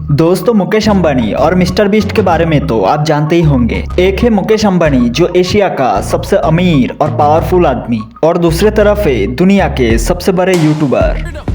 दोस्तों, मुकेश अंबानी और mister beast के बारे में तो आप जानते ही होंगे। एक है मुकेश अंबानी जो एशिया का सबसे अमीर और पावरफुल आदमी, और दूसरे तरफ है दुनिया के सबसे बड़े यूट्यूबर।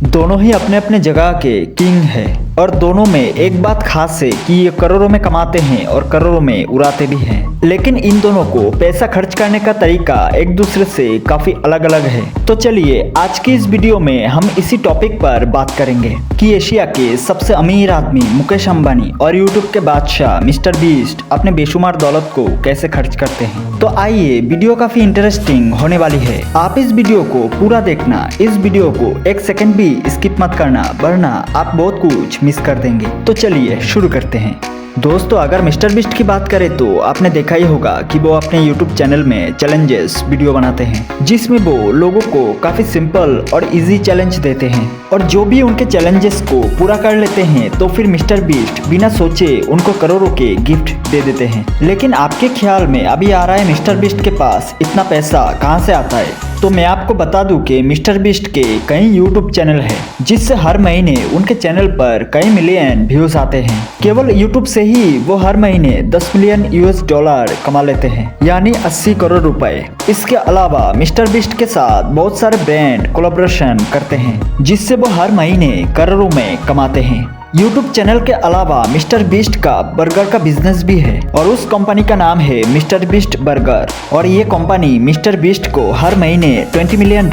दोनों ही अपने अपने जगह के किंग है और दोनों में एक बात खास है कि ये करोड़ों में कमाते हैं और करोड़ों में उड़ाते भी हैं। लेकिन इन दोनों को पैसा खर्च करने का तरीका एक दूसरे से काफी अलग अलग है। तो चलिए आज की इस वीडियो में हम इसी टॉपिक पर बात करेंगे कि एशिया के सबसे अमीर आदमी मुकेश अंबानी और यूट्यूब के बादशाह मिस्टर बीस्ट अपने बेशुमार दौलत को कैसे खर्च करते हैं। तो आइए, वीडियो काफी इंटरेस्टिंग होने वाली है। आप इस वीडियो को पूरा देखना, इस वीडियो को एक सेकंड भी स्किप मत करना, वरना आप बहुत कुछ मिस कर देंगे। तो चलिए शुरू करते हैं। दोस्तों, अगर मिस्टर बीस्ट की बात करें तो आपने देखा ही होगा कि वो अपने YouTube चैनल में चैलेंजेस वीडियो बनाते हैं, जिसमें वो लोगों को काफी सिंपल और इजी चैलेंज देते हैं, और जो भी उनके चैलेंजेस को पूरा कर लेते हैं तो फिर मिस्टर बीस्ट बिना सोचे उनको करोड़ों के गिफ्ट दे देते हैं। लेकिन आपके ख्याल में अभी आ रहा है मिस्टर बीस्ट के पास इतना पैसा कहाँ से आता है? तो मैं आपको बता दूं कि मिस्टर बीस्ट के कई YouTube चैनल हैं, जिससे हर महीने उनके चैनल पर कई मिलियन व्यूज आते हैं। केवल YouTube से ही वो हर महीने 10 मिलियन US$ कमा लेते हैं, यानी 80 करोड़ रुपए। इसके अलावा मिस्टर बीस्ट के साथ बहुत सारे ब्रांड कोलैबोरेशन करते हैं, जिससे वो हर महीने करोड़ों में कमाते हैं। YouTube चैनल के अलावा मिस्टर बीस्ट का बर्गर का बिजनेस भी है, और उस कंपनी का नाम है मिस्टर बीस्ट बर्गर, और ये कंपनी मिस्टर बीस्ट को हर महीने $20 मिलियन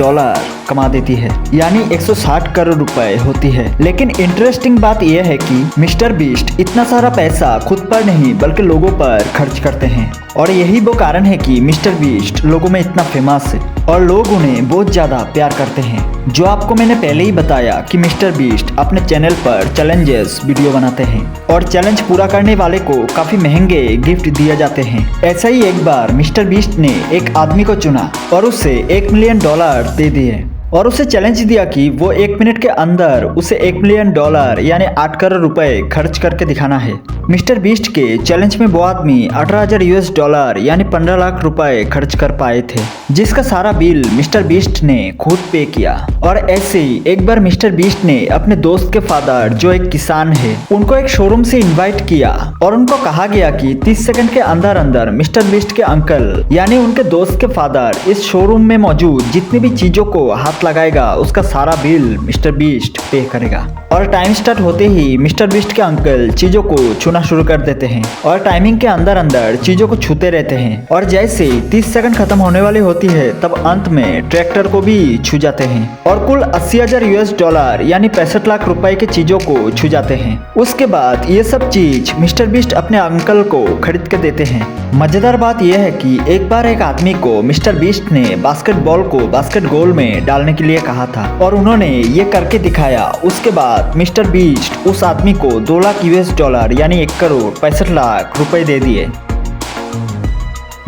कमा देती है, यानी 160 करोड़ रुपए होती है। लेकिन इंटरेस्टिंग बात यह है कि मिस्टर बीस्ट इतना सारा पैसा खुद पर नहीं बल्कि लोगों पर खर्च करते हैं, और यही वो कारण है कि मिस्टर बीस्ट लोगों में इतना फेमस है और लोग उन्हें बहुत ज्यादा प्यार करते हैं। जो आपको मैंने पहले ही बताया कि मिस्टर बीस्ट अपने चैनल पर चैलेंजेस वीडियो बनाते हैं और चैलेंज पूरा करने वाले को काफी महंगे गिफ्ट दिए जाते हैं। ऐसा ही एक बार मिस्टर बीस्ट ने एक आदमी को चुना और उसे $1 मिलियन दे दिए, और उसे चैलेंज दिया कि वो 1 मिनट के अंदर उसे $1 मिलियन यानी 8 करोड़ रुपए खर्च करके दिखाना है। मिस्टर बीस्ट के चैलेंज में वो आदमी $18,000 यानी 15 लाख रुपए खर्च कर पाए थे, जिसका सारा बिल मिस्टर बीस्ट ने खुद पे किया। और ऐसे ही एक बार मिस्टर बीस्ट ने अपने दोस्त के फादर, जो एक किसान है, उनको एक शोरूम से इनवाइट किया, और उनको कहा गया कि 30 सेकंड के अंदर अंदर मिस्टर बीस्ट के अंकल यानी उनके दोस्त के फादर इस शोरूम में मौजूद जितनी भी चीजों को हाथ लगाएगा उसका सारा बिल मिस्टर बीस्ट पे करेगा। और टाइम स्टार्ट होते ही मिस्टर बीस्ट के अंकल चीजों को छूना शुरू कर देते हैं, और टाइमिंग के अंदर अंदर चीजों को छूते रहते हैं, और जैसे 30 सेकंड खत्म होने वाली होती है तब अंत में ट्रैक्टर को भी छू जाते हैं, और कुल $80,000 यानी 65 लाख रुपए की चीजों को छू जाते हैं। उसके बाद ये सब चीज मिस्टर बीस्ट अपने अंकल को खरीद के देते हैं। मजेदार बात यह है कि एक बार एक आदमी को मिस्टर बीस्ट ने बास्केटबॉल को बास्केट गोल में डालने के लिए कहा था, और उन्होंने ये करके दिखाया। उसके बाद मिस्टर बीस्ट उस आदमी को $2 लाख यानी 1 करोड़ 65 लाख रुपए दे दिए।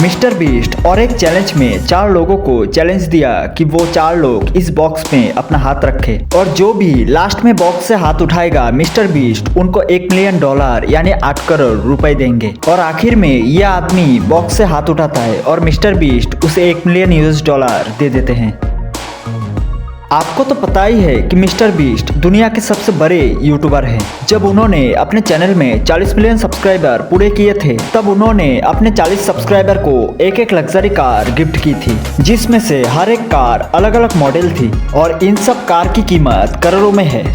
मिस्टर बीस्ट और एक चैलेंज में 4 लोगों को चैलेंज दिया कि वो 4 लोग इस बॉक्स में अपना हाथ रखे, और जो भी लास्ट में बॉक्स से हाथ उठाएगा मिस्टर बीस्ट उनको $1 मिलियन यानी 8 करोड़ रुपए देंगे। और आखिर में ये आदमी बॉक्स से हाथ उठाता है और मिस्टर बीस्ट उसे $1 मिलियन दे देते हैं। आपको तो पता ही है कि मिस्टर बीस्ट दुनिया के सबसे बड़े यूट्यूबर हैं। जब उन्होंने अपने चैनल में 40 मिलियन सब्सक्राइबर पूरे किए थे, तब उन्होंने अपने 40 सब्सक्राइबर को एक लग्जरी कार गिफ्ट की थी, जिसमें से हर एक कार अलग अलग मॉडल थी, और इन सब कार की कीमत करोड़ों में है।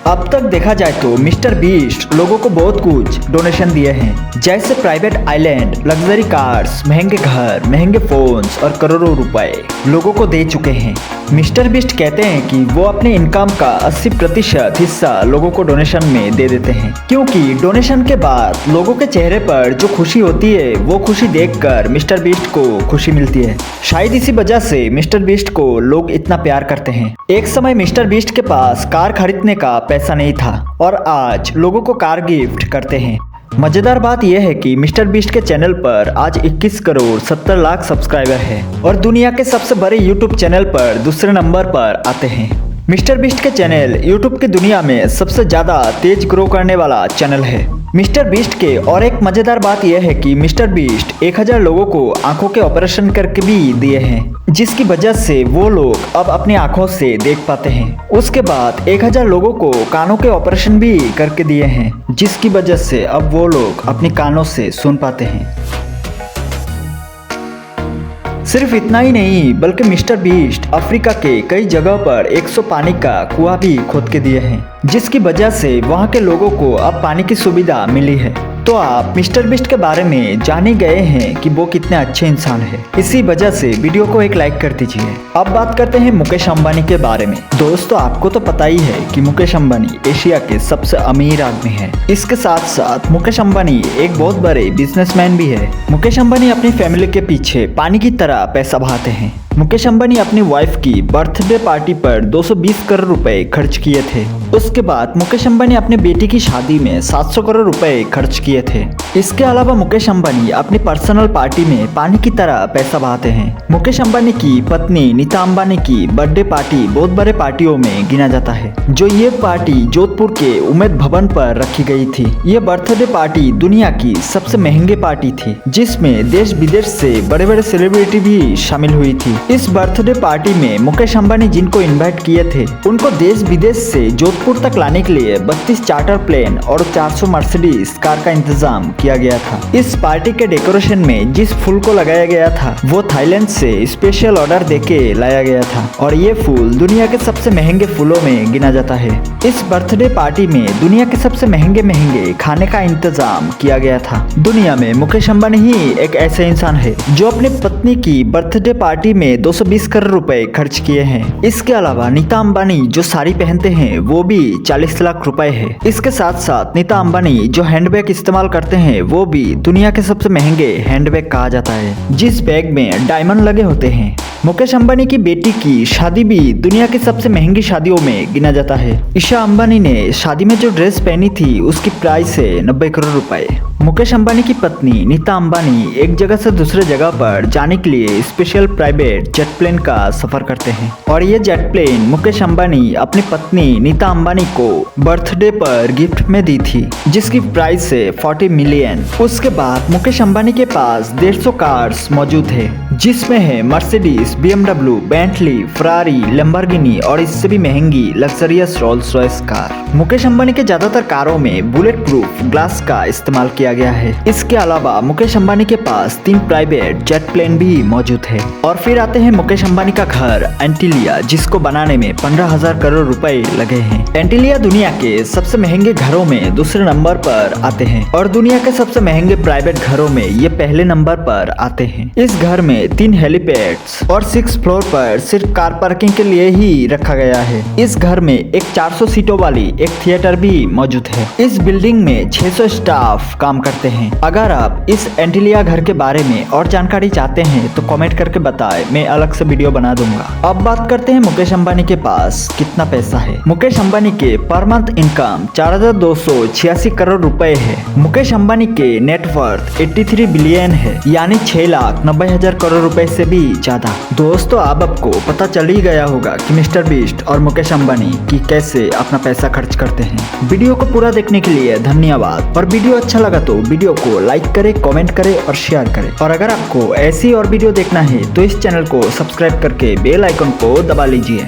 अब तक देखा जाए तो मिस्टर बीस्ट लोगों को बहुत कुछ डोनेशन दिए हैं, जैसे प्राइवेट आइलैंड, लग्जरी कार्स, महंगे घर, महंगे फोन्स, और करोड़ों रुपए लोगों को दे चुके हैं। मिस्टर बीस्ट कहते हैं कि वो अपने इनकम का 80% हिस्सा लोगों को डोनेशन में दे देते हैं, क्योंकि डोनेशन के बाद लोगों के चेहरे पर जो खुशी होती है वो खुशी देखकर मिस्टर बीस्ट को खुशी मिलती है। शायद इसी वजह से मिस्टर बीस्ट को लोग इतना प्यार करते हैं। एक समय मिस्टर बीस्ट के पास कार खरीदने का पैसा नहीं था, और आज लोगों को कार गिफ्ट करते हैं। मजेदार बात यह है कि मिस्टर बीस्ट के चैनल पर आज 21 करोड़ 70 लाख सब्सक्राइबर है, और दुनिया के सबसे बड़े यूट्यूब चैनल पर दूसरे नंबर पर आते हैं। मिस्टर बीस्ट के चैनल यूट्यूब की दुनिया में सबसे ज्यादा तेज ग्रो करने वाला चैनल है। मिस्टर बीस्ट के और एक मजेदार बात यह है कि मिस्टर बीस्ट 1000 लोगों को आंखों के ऑपरेशन करके भी दिए हैं। जिसकी वजह से वो लोग अब अपनी आंखों से देख पाते हैं। उसके बाद 1000 लोगों को कानों के ऑपरेशन भी करके दिए हैं, जिसकी वजह से अब वो लोग अपनी कानों से सुन पाते हैं। सिर्फ इतना ही नहीं बल्कि मिस्टर बीस्ट अफ्रीका के कई जगह पर 100 पानी का कुआं भी खोद के दिए हैं, जिसकी वजह से वहां के लोगों को अब पानी की सुविधा मिली है। तो आप मिस्टर बीस्ट के बारे में जान ही गए हैं कि वो कितने अच्छे इंसान है। इसी वजह से वीडियो को एक लाइक कर दीजिए। अब बात करते हैं मुकेश अंबानी के बारे में। दोस्तों आपको तो पता ही है कि मुकेश अंबानी एशिया के सबसे अमीर आदमी है। इसके साथ साथ मुकेश अंबानी एक बहुत बड़े बिजनेसमैन भी है। मुकेश अंबानी अपनी फैमिली के पीछे पानी की तरह पैसा बहाते हैं। मुकेश अंबानी अपनी वाइफ की बर्थडे पार्टी पर 220 करोड़ रुपए खर्च किए थे। उसके बाद मुकेश अंबानी अपने बेटी की शादी में 700 करोड़ रुपए खर्च किए थे। इसके अलावा मुकेश अंबानी अपनी पर्सनल पार्टी में पानी की तरह पैसा बहाते हैं। मुकेश अंबानी की पत्नी नीता अंबानी की बर्थडे पार्टी बहुत बड़े पार्टियों में गिना जाता है, जो ये पार्टी जोधपुर के उम्मेद भवन पर रखी गई थी। ये बर्थडे पार्टी दुनिया की सबसे महंगी पार्टी थी, जिसमें देश विदेश से बड़े बड़े सेलिब्रिटी भी शामिल हुई थी। इस बर्थडे पार्टी में मुकेश अंबानी जिनको इनवाइट किए थे, उनको देश विदेश से जोधपुर तक लाने के लिए 32 चार्टर प्लेन और 400 मर्सिडीज कार का इंतजाम किया गया था। इस पार्टी के डेकोरेशन में जिस फूल को लगाया गया था वो थाईलैंड से स्पेशल ऑर्डर देके लाया गया था, और ये फूल दुनिया के सबसे महंगे फूलों में गिना जाता है। इस बर्थडे पार्टी में दुनिया के सबसे महंगे महंगे खाने का इंतजाम किया गया था। दुनिया में मुकेश अंबानी ही एक ऐसे इंसान है जो अपनी पत्नी की बर्थडे पार्टी में 220 करोड़ रुपए खर्च किए हैं। इसके अलावा नीता अंबानी जो साड़ी पहनते हैं वो भी 40 लाख रुपए है। इसके साथ साथ नीता अंबानी जो हैंडबैग इस्तेमाल करते हैं वो भी दुनिया के सबसे महंगे हैंडबैग कहा जाता है, जिस बैग में डायमंड लगे होते हैं। मुकेश अंबानी की बेटी की शादी भी दुनिया की सबसे महंगी शादियों में गिना जाता है। ईशा अंबानी ने शादी में जो ड्रेस पहनी थी उसकी प्राइस है 90 करोड़ रुपए। मुकेश अंबानी की पत्नी नीता अंबानी एक जगह से दूसरे जगह पर जाने के लिए स्पेशल प्राइवेट जेट प्लेन का सफर करते हैं, और ये जेट प्लेन मुकेश अंबानी अपनी पत्नी नीता अंबानी को बर्थडे पर गिफ्ट में दी थी, जिसकी प्राइस है 40 मिलियन। उसके बाद मुकेश अंबानी के पास 150 कार्स मौजूद है, जिसमें है Mercedes, BMW, Bentley, Ferrari, Lamborghini और इससे भी महंगी luxurious Rolls Royce car. Mukesh Ambani के ज्यादातर कारों में बुलेट प्रूफ ग्लास का इस्तेमाल किया गया है। इसके अलावा मुकेश अंबानी के पास 3 प्राइवेट जेट प्लेन भी मौजूद है। और फिर आते हैं मुकेश अंबानी का घर एंटीलिया, जिसको बनाने में 15,000 करोड़ रुपए लगे हैं। एंटीलिया दुनिया के सबसे महंगे घरों में दूसरे नंबर पर आते हैं, और दुनिया के सबसे महंगे प्राइवेट घरों में ये पहले नंबर पर आते हैं। इस घर में 3 हेलीपैड्स और 6 फ्लोर पर सिर्फ कार पार्किंग के लिए ही रखा गया है। इस घर में एक 400 सीटों वाली एक थिएटर भी मौजूद है। इस बिल्डिंग में 600 स्टाफ काम करते हैं। अगर आप इस एंटीलिया घर के बारे में और जानकारी चाहते हैं तो कमेंट करके बताएं, मैं अलग से वीडियो बना दूंगा। अब बात करते हैं मुकेश अंबानी के पास कितना पैसा है। मुकेश अंबानी के पर मंथ इनकम 4286 करोड़ रुपए है। मुकेश अंबानी के नेटवर्थ 83 बिलियन है, यानी 6,90,000 करोड़ रुपए से भी ज्यादा। दोस्तों अब आपको पता चल ही गया होगा कि मिस्टर बीस्ट और मुकेश अंबानी की कैसे अपना पैसा खर्च करते हैं। वीडियो को पूरा देखने के लिए धन्यवाद। और वीडियो अच्छा लगा तो वीडियो को लाइक करें, कमेंट करें और शेयर करें। और अगर आपको ऐसी और वीडियो देखना है तो इस चैनल को सब्सक्राइब करके बेल आइकन को दबा लीजिए।